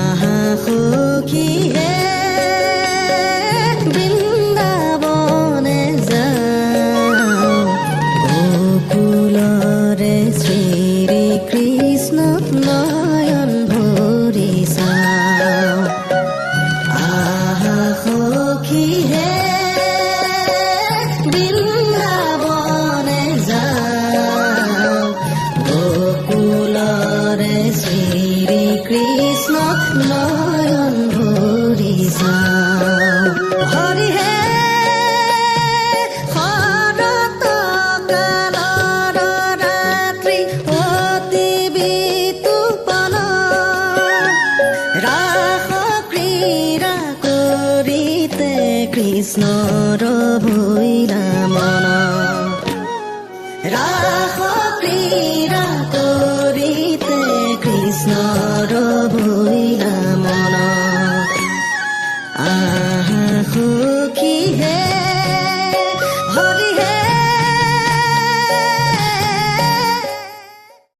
আহা সখী হে বৃন্দাবনে যাওঁ গোকুলৰে শ্ৰী কৃষ্ণ নয়ন ভৰি চাওঁ আহা সখী হে বৃন্দাবনে যাওঁ গোকুলৰে শ্ৰী কৃষ্ণ নয়ন ভৰি চাওঁ হৰি হে শৰৎ কালৰ ৰাত্ৰি অতি বিতুপন ৰাস ক্ৰীড়া কৰিতে কৃষ্ণৰ